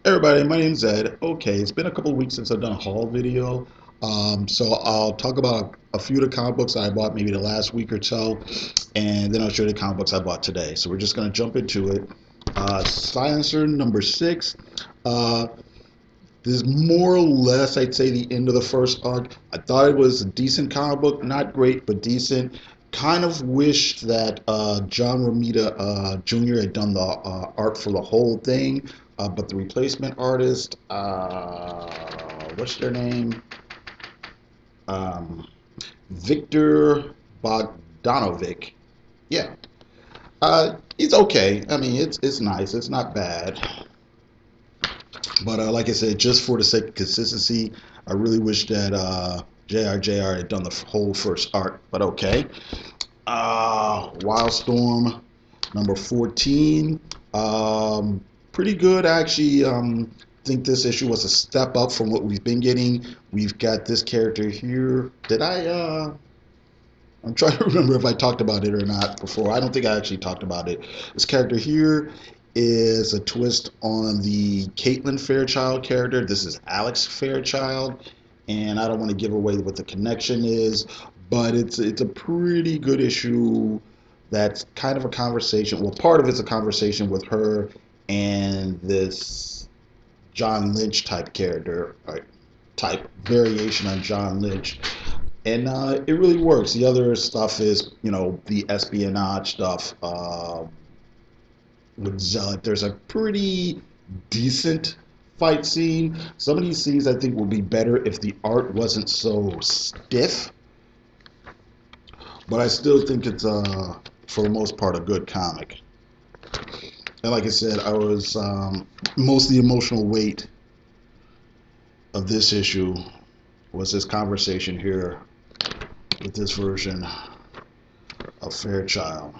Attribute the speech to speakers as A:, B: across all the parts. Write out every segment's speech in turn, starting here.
A: Everybody, my name's Ed. Okay, it's been a couple of weeks since I've done a haul video. So I'll talk about a few of the comic books I bought maybe the last week or so, and then I'll show you the comic books I bought today. So we're just going to jump into it. Silencer number 6. This is more or less, I'd say, the end of the first arc. I thought it was a decent comic book. Not great, but decent. Kind of wished that John Romita Jr. had done the art for the whole thing. But the replacement artist, what's their name? Victor Bogdanovic. Yeah. It's okay. I mean, it's nice. It's not bad. But like I said, just for the sake of consistency, I really wish that JR had done the whole first arc. But okay. Wildstorm number 14. Pretty good, actually. Think this issue was a step up from what we've been getting. We've got this character here. I'm trying to remember if I talked about it or not before. I don't think I actually talked about it. This character here is a twist on the Caitlin Fairchild character. This is Alex Fairchild, and I don't want to give away what the connection is, but it's a pretty good issue. That's kind of a conversation. Well, part of it's a conversation with her and this John Lynch type character, type variation on John Lynch, and it really works. The other stuff is, the espionage stuff with Zealot. There's a pretty decent fight scene. Some of these scenes I think would be better if the art wasn't so stiff, but I still think it's for the most part a good comic. And like I said, I was most of the emotional weight of this issue was this conversation here with this version of Fairchild.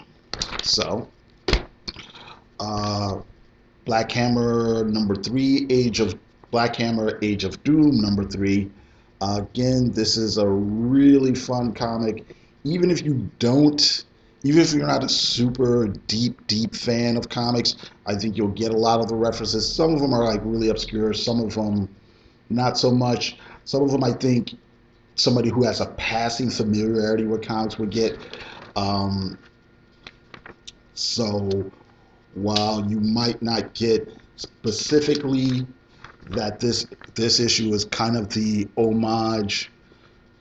A: So, Black Hammer number 3, Black Hammer Age of Doom number 3. Again, this is a really fun comic. Even if you're not a super deep fan of comics, I think you'll get a lot of the references. Some of them are like really obscure, some of them not so much. Some of them I think somebody who has a passing familiarity with comics would get. So while you might not get specifically that this issue is kind of the homage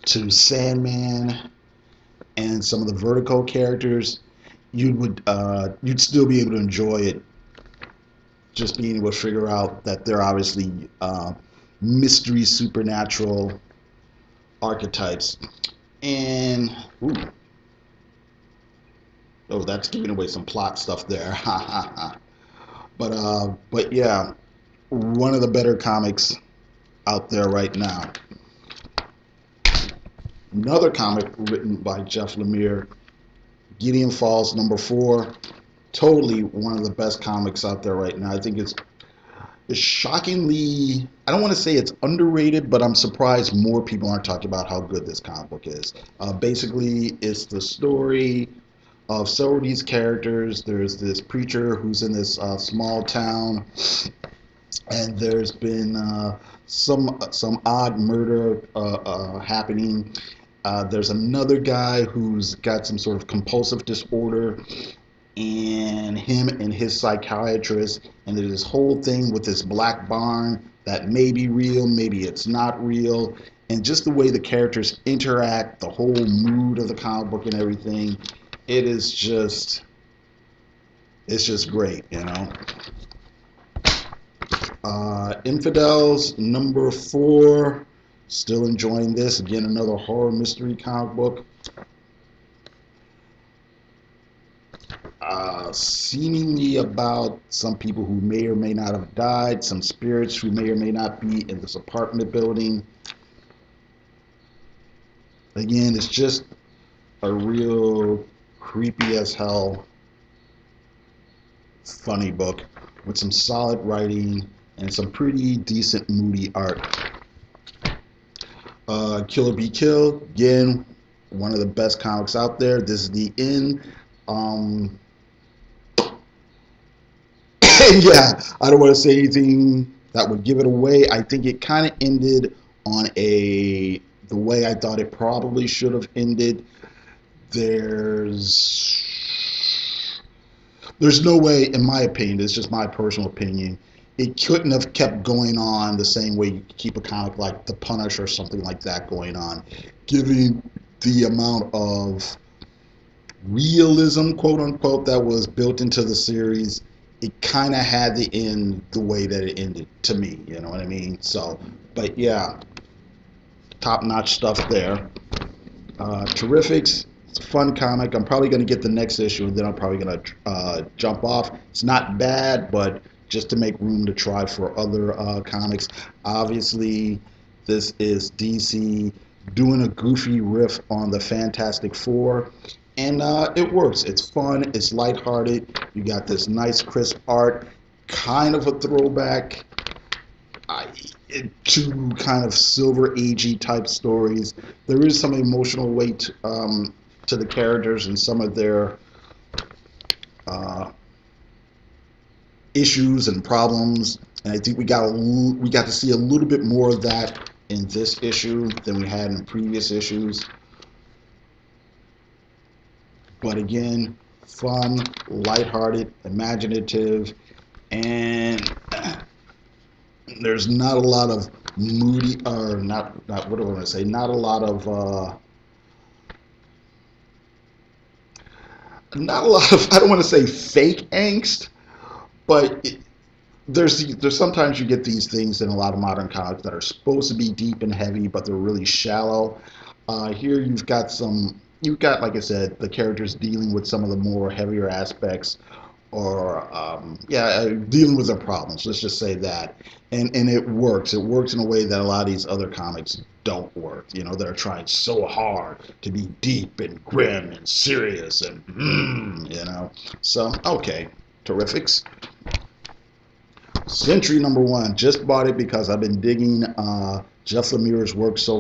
A: to Sandman and some of the Vertigo characters, you'd still be able to enjoy it. Just being able to figure out that they're obviously mystery supernatural archetypes. And oh, that's giving away some plot stuff there. But yeah, one of the better comics out there right now. Another comic written by Jeff Lemire, Gideon Falls number 4. Totally one of the best comics out there right now. I think it's shockingly, I don't want to say it's underrated, but I'm surprised more people aren't talking about how good this comic book is. Basically, it's the story of several of these characters. There's this preacher who's in this small town, and there's been some odd murder happening. There's another guy who's got some sort of compulsive disorder, and him and his psychiatrist, and there's this whole thing with this black barn that may be real, maybe it's not real, and just the way the characters interact, the whole mood of the comic book and everything, it's just great, Infidels number 4. Still enjoying this. Again, another horror mystery comic book. Seemingly about some people who may or may not have died, some spirits who may or may not be in this apartment building. Again, it's just a real creepy as hell funny book with some solid writing and some pretty decent moody art. Killer Be Killed, again, one of the best comics out there. This is the end. Yeah, I don't want to say anything that would give it away. I think it kind of ended on the way I thought it probably should have ended. There's no way, in my opinion, it's just my personal opinion, it couldn't have kept going on the same way you keep a comic like The Punisher or something like that going on, given the amount of realism, quote unquote, that was built into the series. It kind of had to end the way that it ended, to me, you know what I mean? So, but yeah, top-notch stuff there. Terrifics. It's a fun comic. I'm probably going to get the next issue, and then I'm probably going to jump off. It's not bad, but just to make room to try for other comics. Obviously, this is DC doing a goofy riff on the Fantastic Four, and it works. It's fun. It's lighthearted. You got this nice, crisp art, kind of a throwback to kind of Silver Agey type stories. There is some emotional weight to the characters and some of their issues and problems, and I think we got to see a little bit more of that in this issue than we had in previous issues. But again, fun, lighthearted, imaginative, and there's not a lot of moody, or not what do I want to say, not a lot of I don't want to say fake angst, but there's sometimes you get these things in a lot of modern comics that are supposed to be deep and heavy, but they're really shallow. Here you've got, like I said, the characters dealing with some of the more heavier aspects, or dealing with their problems. Let's just say that, and it works. It works in a way that a lot of these other comics don't work. You know, they're trying so hard to be deep and grim and serious and you know. So okay, Terrifics. Sentry #1. Just bought it because I've been digging Jeff Lemire's work so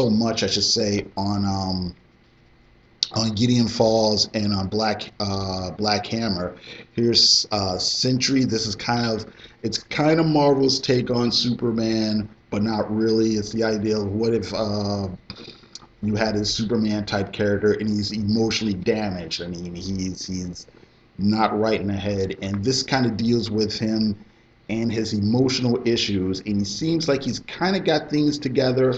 A: much, I should say, on Gideon Falls and on Black Hammer. Here's Sentry. This is it's kind of Marvel's take on Superman, but not really. It's the idea of what if you had a Superman type character and he's emotionally damaged. I mean, he's not right in the head, and this kind of deals with him and his emotional issues, and he seems like he's kind of got things together.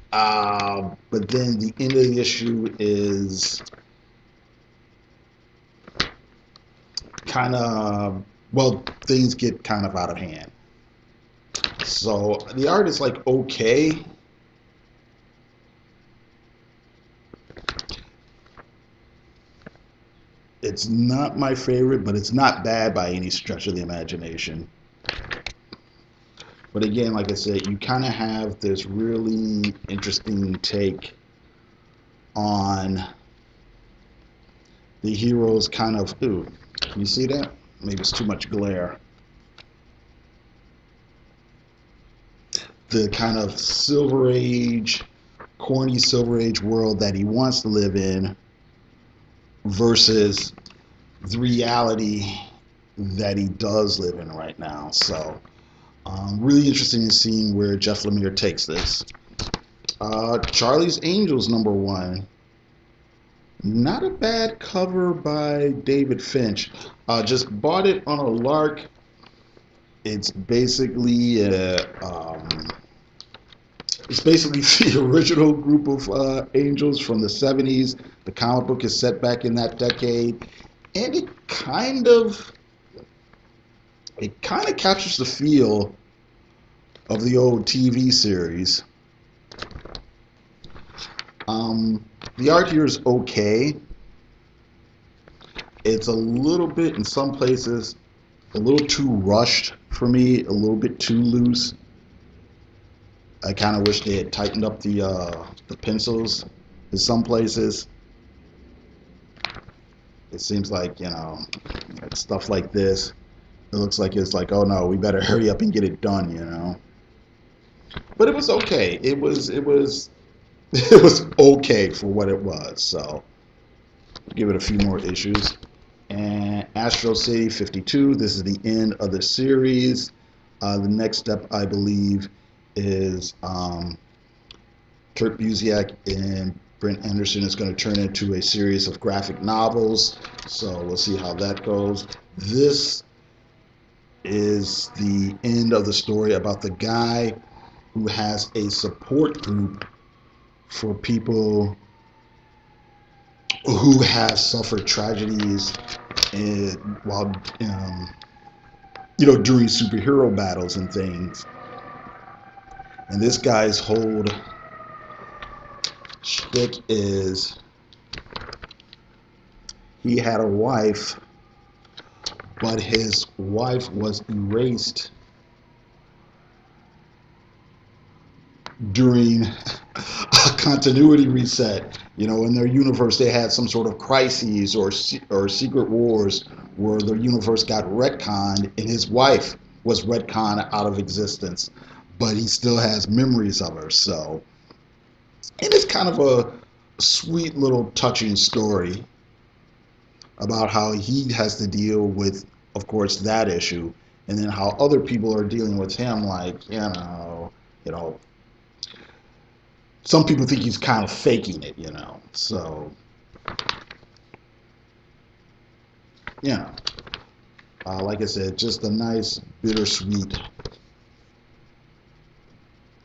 A: But then the end of the issue is kind of, well, things get kind of out of hand. So the art is like okay. It's not my favorite, but it's not bad by any stretch of the imagination. But again, like I said, you kind of have this really interesting take on the heroes kind of, ooh, can you see that? Maybe it's too much glare. The kind of Silver Age, corny Silver Age world that he wants to live in versus the reality that he does live in right now. So really interesting in seeing where Jeff Lemire takes this. Charlie's Angels #1. Not a bad cover by David Finch. Just bought it on a lark. It's basically the original group of angels from the 70s. The comic book is set back in that decade, and it kind of captures the feel of the old TV series. The art here is okay. It's a little bit, in some places, a little too rushed for me, a little bit too loose. I kind of wish they had tightened up the pencils in some places. It seems like, you know, stuff like this, it looks like it's like, oh no, we better hurry up and get it done, you know. But it was okay. It was okay for what it was. So give it a few more issues. And Astro City 52. This is the end of the series. The next step, I believe, is Kurt Busiek and Brent Anderson is going to turn into a series of graphic novels. So we'll see how that goes. This is the end of the story about the guy who has a support group for people who have suffered tragedies while during superhero battles and things. And this guy's whole shtick is he had a wife, but his wife was erased during a continuity reset. In their universe, they had some sort of crises or secret wars where the universe got retconned, and his wife was retconned out of existence, but he still has memories of her. So, and it's kind of a sweet little touching story about how he has to deal with, of course, that issue, and then how other people are dealing with him. Like, some people think he's kind of faking it, So, like I said, just a nice bittersweet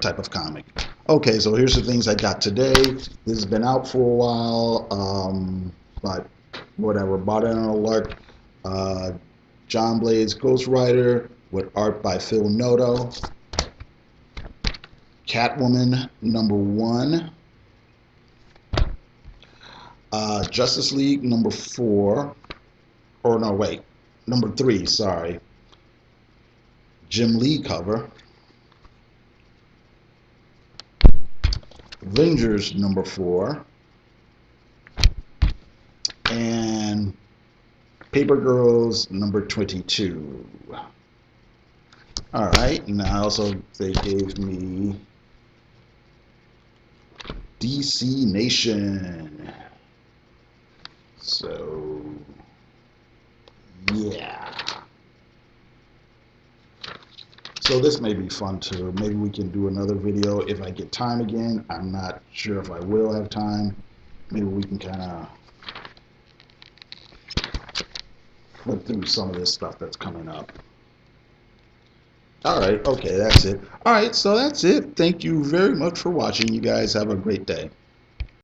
A: type of comic. Okay, so here's the things I got today. This has been out for a while, but whatever. Bought it on a lark. John Blaze Ghost Rider with art by Phil Noto. Catwoman #1. Justice League #4. Or no, wait. #3, sorry. Jim Lee cover. Avengers #4. And Paper Girls #22. Alright, and also they gave me DC Nation. So, yeah. So this may be fun too. Maybe we can do another video if I get time again. I'm not sure if I will have time. Maybe we can kind of flip through some of this stuff that's coming up. Alright, okay, that's it. Alright, so that's it. Thank you very much for watching. You guys have a great day.